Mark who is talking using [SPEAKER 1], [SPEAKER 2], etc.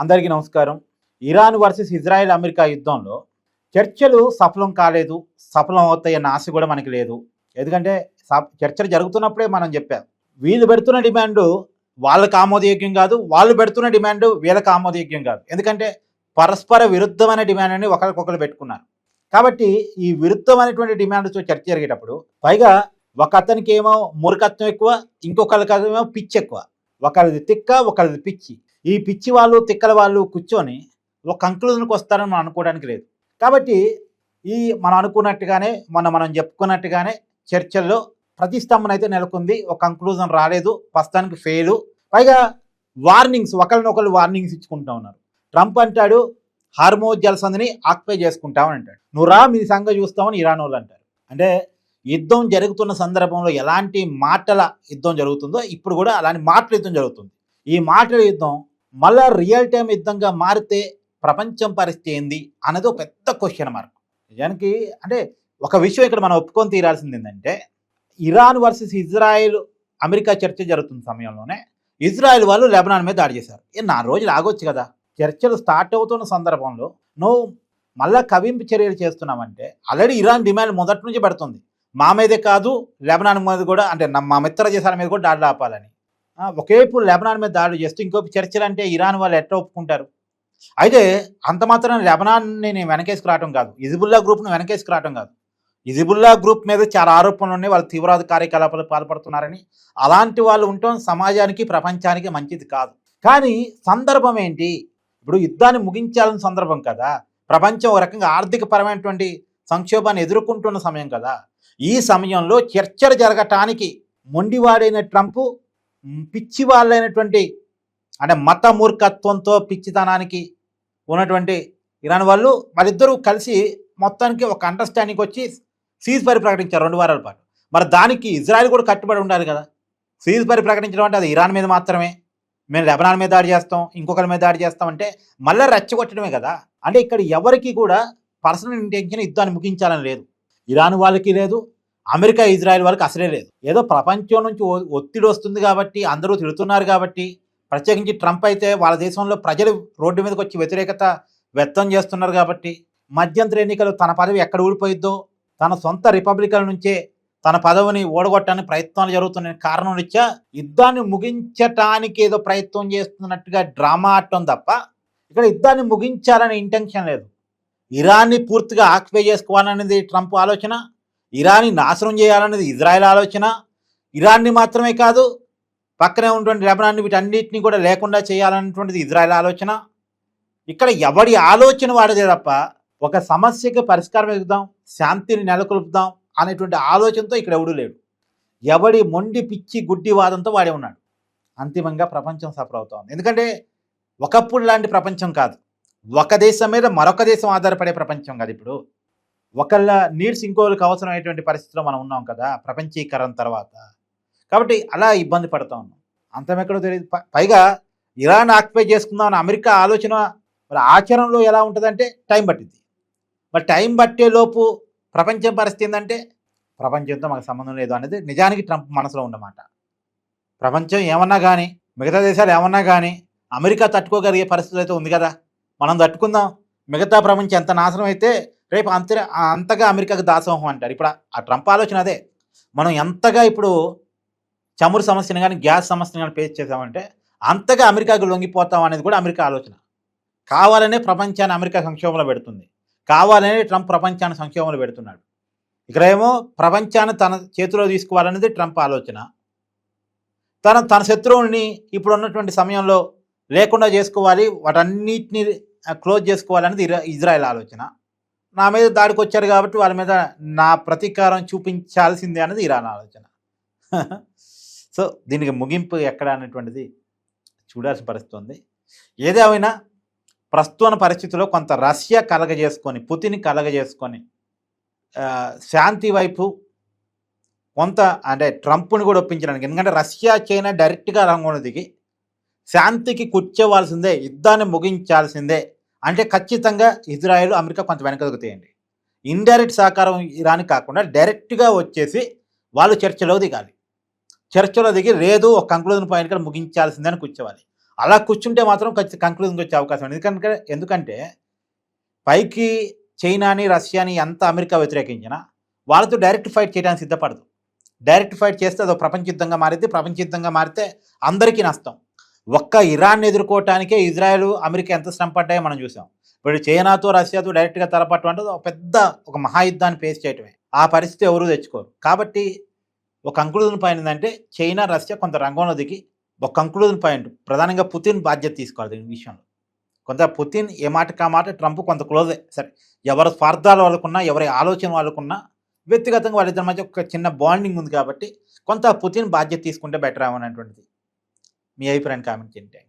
[SPEAKER 1] అందరికీ నమస్కారం. Iran versus Israel America యుద్ధంలో చర్చలు సఫలం కాలేదు. సఫలం అవుతాయన్న ఆశ కూడా మనకి లేదు. ఎందుకంటే చర్చలు జరుగుతున్నప్పుడే మనం చెప్పాం. వీళ్ళు పెడుతున్న డిమాండు వాళ్ళకి ఆమోదయోగ్యం కాదు. వాళ్ళు పెడుతున్న డిమాండు వీళ్ళకి ఆమోదయోగ్యం కాదు. ఎందుకంటే పరస్పర విరుద్ధమైన డిమాండ్ని ఒకరికొకరు పెట్టుకున్నారు. కాబట్టి ఈ విరుద్ధమైనటువంటి డిమాండ్తో చర్చ జరిగేటప్పుడు పైగా ఒక అతనికి ఏమో మూర్ఖత్వం ఎక్కువ, ఇంకొకరికేమో పిచ్చి ఎక్కువ. ఒకరిది తిక్క, ఒకరిది పిచ్చి. ఈ పిచ్చి వాళ్ళు తిక్కల వాళ్ళు కూర్చొని ఒక కంక్లూజన్కి వస్తారని మనం అనుకోవడానికి లేదు. కాబట్టి మనం అనుకున్నట్టుగానే మనం చెప్పుకున్నట్టుగానే చర్చల్లో ప్రతిష్టంభన అయితే నెలకొంది. ఒక కంక్లూజన్ రాలేదు, ప్రస్తుతానికి ఫెయిలు. పైగా వార్నింగ్స్, ఒకరినొకరు వార్నింగ్స్ ఇచ్చుకుంటా ఉన్నారు. ట్రంప్ అంటాడు హార్మోజ్ జలసంధిని ఆక్యుపై చేసుకుంటామని అంటాడు. నువ్వు రా, మీ సంగతి చూస్తామని ఇరాన్ వాళ్ళు అంటారు. అంటే యుద్ధం జరుగుతున్న సందర్భంలో ఎలాంటి మాటల యుద్ధం జరుగుతుందో ఇప్పుడు కూడా అలాంటి మాటల యుద్ధం జరుగుతుంది. ఈ మాటల యుద్ధం మళ్ళా రియల్ టైం యుద్ధంగా మారితే ప్రపంచం పరిస్థితి ఏంది అనేది ఒక పెద్ద క్వశ్చన్ మార్క్. నిజానికి అంటే ఒక విషయం ఇక్కడ మనం ఒప్పుకొని తీరాల్సింది ఏంటంటే, ఇరాన్ వర్సెస్ ఇజ్రాయెల్ అమెరికా చర్చ జరుగుతున్న సమయంలోనే ఇజ్రాయెల్ వాళ్ళు లెబనాన్ మీద దాడి చేశారు. 4 రోజులు ఆగొచ్చు కదా. చర్చలు స్టార్ట్ అవుతున్న సందర్భంలో నువ్వు మళ్ళా కవింపు చర్యలు చేస్తున్నామంటే ఆల్రెడీ ఇరాన్ డిమాండ్ మొదటి నుంచి పెడుతుంది. మా మీదే కాదు, లెబనాన్ మీద కూడా, అంటే మా మిత్ర దేశాల మీద కూడా దాడులు ఆపాలని. ఒకేపు లెబనాన్ మీద దాడులు చేస్తూ ఇంకోటి చర్చలు అంటే ఇరాన్ వాళ్ళు ఎట్లా ఒప్పుకుంటారు? అయితే అంత మాత్రం లెబనాన్ని నేను వెనకేసుకు రావటం కాదు, హిజ్బుల్లా గ్రూప్ను వెనకేసుకు రావటం కాదు. హిజ్బుల్లా గ్రూప్ మీద చాలా ఆరోపణలు ఉన్నాయి, వాళ్ళు తీవ్రవాద కార్యకలాపాలు పాల్పడుతున్నారని. అలాంటి వాళ్ళు ఉండటం సమాజానికి, ప్రపంచానికి మంచిది కాదు. కానీ సందర్భం ఏంటి? ఇప్పుడు యుద్ధాన్ని ముగించాలని సందర్భం కదా. ప్రపంచం ఒక రకంగా ఆర్థికపరమైనటువంటి సంక్షోభాన్ని ఎదుర్కొంటున్న సమయం కదా. ఈ సమయంలో చర్చలు జరగటానికి మొండివాడైన ట్రంప్, పిచ్చి వాళ్ళైనటువంటి అంటే మత మూర్ఖత్వంతో పిచ్చితనానికి ఉన్నటువంటి ఇరాన్ వాళ్ళు వాళ్ళిద్దరూ కలిసి మొత్తానికి ఒక అండర్స్టాండింగ్ వచ్చి సీజ్ ఫైర్ ప్రకటించారు 2 వారాల పాటు. మరి దానికి ఇజ్రాయెల్ కూడా కట్టుబడి ఉండాలి కదా. సీజ్ ఫైర్ ప్రకటించడం అంటే అది ఇరాన్ మీద మాత్రమే, మేము లెబనాన్ మీద దాడి చేస్తాం, ఇంకొకరి మీద దాడి చేస్తాం అంటే మళ్ళీ రెచ్చగొట్టడమే కదా. అంటే ఇక్కడ ఎవరికి కూడా పర్సనల్ ఇంటెన్షన్ యుద్ధాన్ని ముగించాలని లేదు. ఇరాన్ వాళ్ళకి లేదు, అమెరికా ఇజ్రాయెల్ వాళ్ళకి అసలే లేదు. ఏదో ప్రపంచం నుంచి ఒత్తిడి వస్తుంది కాబట్టి, అందరూ తిడుతున్నారు కాబట్టి, ప్రత్యేకించి ట్రంప్ అయితే వాళ్ళ దేశంలో ప్రజలు రోడ్డు మీదకి వచ్చి వ్యతిరేకత వ్యక్తం చేస్తున్నారు కాబట్టి, మధ్యంతర ఎన్నికలు తన పదవి ఎక్కడ ఊడిపోయిద్దో, తన సొంత రిపబ్లికన్ నుంచే తన పదవిని ఓడగొట్టడానికి ప్రయత్నాలు జరుగుతున్న కారణం రీత్యా యుద్ధాన్ని ముగించటానికి ఏదో ప్రయత్నం చేస్తున్నట్టుగా డ్రామా ఆడటం తప్ప ఇక్కడ యుద్ధాన్ని ముగించాలనే ఇంటెన్షన్ లేదు. ఇరాన్ని పూర్తిగా ఆక్యుపై చేసుకోవాలనేది ట్రంప్ ఆలోచన, ఇరాన్ని నాశనం చేయాలనేది ఇజ్రాయెల్ ఆలోచన. ఇరాన్ని మాత్రమే కాదు, పక్కనే ఉన్నటువంటి లెబనాన్ని, వీటన్నిటిని కూడా లేకుండా చేయాలన్నటువంటిది ఇజ్రాయెల్ ఆలోచన. ఇక్కడ ఎవడి ఆలోచన వాడదే తప్ప ఒక సమస్యకి పరిష్కారం వెతుకుదాం, శాంతిని నెలకొల్పుదాం అనేటువంటి ఆలోచనతో ఇక్కడ ఎవడూ లేడు. ఎవడి మొండి పిచ్చి గుడ్డి వాదంతో వాడే ఉన్నాడు. అంతిమంగా ప్రపంచం సఫర్ అవుతా ఉంది. ఎందుకంటే ఒకప్పుడు లాంటి ప్రపంచం కాదు. ఒక దేశం మీద మరొక దేశం ఆధారపడే ప్రపంచం కాదు. ఇప్పుడు ఒకళ్ళ నీడ్స్ ఇంకోళ్ళకి అవసరమైనటువంటి పరిస్థితిలో మనం ఉన్నాం కదా ప్రపంచీకరణ తర్వాత. కాబట్టి అలా ఇబ్బంది పడుతూ ఉన్నాం. అంతం ఎక్కడో తెలియదు. పైగా ఇరాన్ ఆక్యుపై చేసుకుందాం అని అమెరికా ఆలోచన మరి ఆచరణలో ఎలా ఉంటుందంటే టైం పట్టింది. మరి టైం పట్టే లోపు ప్రపంచం పరిస్థితి ఏంటంటే ప్రపంచంతో మనకు సంబంధం లేదు అనేది నిజానికి ట్రంప్ మనసులో ఉన్నమాట. ప్రపంచం ఏమన్నా కానీ, మిగతా దేశాలు ఏమన్నా కానీ అమెరికా తట్టుకోగలిగే పరిస్థితి అయితే ఉంది కదా, మనం తట్టుకుందాం. మిగతా ప్రపంచం ఎంత నాశనం అయితే రేపు అంతగా అమెరికాకు దాసోహం అంటారు. ఇప్పుడు ఆ ట్రంప్ ఆలోచన అదే. మనం ఎంతగా ఇప్పుడు చమురు సమస్యను కానీ, గ్యాస్ సమస్యను కానీ ఫేస్ చేసామంటే అంతగా అమెరికాకు లొంగిపోతాం అనేది కూడా అమెరికా ఆలోచన. కావాలనే ప్రపంచాన్ని అమెరికా సంక్షోభంలో పెడుతుంది, కావాలనే ట్రంప్ ప్రపంచాన్ని సంక్షోభంలో పెడుతున్నాడు. ఇక్కడేమో ప్రపంచాన్ని తన చేతిలో తీసుకోవాలనేది ట్రంప్ ఆలోచన. తన శత్రువుని ఇప్పుడు ఉన్నటువంటి సమయంలో లేకుండా చేసుకోవాలి, వాటన్నిటిని క్లోజ్ చేసుకోవాలనేది ఇజ్రాయెల్ ఆలోచన. నా మీద దాడికి వచ్చారు కాబట్టి వాళ్ళ మీద నా ప్రతీకారం చూపించాల్సిందే అనేది ఇరాన్ ఆలోచన. సో దీనికి ముగింపు ఎక్కడ అనేటువంటిది చూడాల్సిన పరిస్థితి ఉంది. ఏదేమైనా ప్రస్తుత పరిస్థితిలో కొంత రష్యా కలగజేసుకొని, పుతిన్ కలగజేసుకొని శాంతి వైపు కొంత అంటే ట్రంప్ని కూడా ఒప్పించడానికి, ఎందుకంటే రష్యా చైనా డైరెక్ట్గా రంగంలో దిగి శాంతికి కూర్చోవాల్సిందే, యుద్ధాన్ని ముగించాల్సిందే అంటే ఖచ్చితంగా ఇజ్రాయెల్, అమెరికా కొంత వెనకకు తీయండి. ఇండైరెక్ట్ సహకారం ఇరాన్ కాకుండా డైరెక్ట్గా వచ్చేసి వాళ్ళు చర్చలో దిగాలి. చర్చలో దిగి లేదు ఒక కంక్లూజన్ పాయింట్ కూడా ముగించాల్సిందని కూర్చోవాలి. అలా కూర్చుంటే మాత్రం ఖచ్చితంగా కంక్లూజన్కి వచ్చే అవకాశం ఉంది. ఎందుకంటే పైకి చైనాని రష్యాని ఎంత అమెరికా వ్యతిరేకించినా వాళ్ళతో డైరెక్ట్ ఫైట్ చేయడానికి సిద్ధపడదు. డైరెక్ట్ ఫైట్ చేస్తే అదో ప్రపంచ యుద్ధంగా మారితే, ప్రపంచ యుద్ధంగా మారితే అందరికీ నష్టం. ఒక్క ఇరాన్ ఎదుర్కోవటానికే ఇజ్రాయెల్ అమెరికా ఎంత శ్రమ పడ్డాయో మనం చూసాం. ఇప్పుడు చైనాతో రష్యాతో డైరెక్ట్గా తలపట్టడం అంటే ఒక మహాయుద్ధాన్ని ఫేస్ చేయటమే. ఆ పరిస్థితి ఎవరూ తెచ్చుకోరు. కాబట్టి ఒక కంక్లూజన్ పాయింట్ ఏంటంటే చైనా రష్యా కొంత రంగంలో దిగి ఒక కంక్లూజన్ పాయింట్ ప్రధానంగా పుతిన్ బాధ్యత తీసుకోవాలి దీని విషయంలో. కొంత పుతిన్ ఏ మాటకి ఆ మాట, ట్రంప్ కొంత క్లోజే. సరే, ఎవరి స్వార్థాలు వాళ్ళకున్నా, ఎవరి ఆలోచన వాళ్ళకున్నా, వ్యక్తిగతంగా వాళ్ళిద్దరి మధ్య ఒక చిన్న బాండింగ్ ఉంది కాబట్టి కొంత పుతిన్ బాధ్యత తీసుకుంటే బెటర్ అనేటువంటిది. మీ అభిప్రాయాన్ని కామెంట్ చేయండి.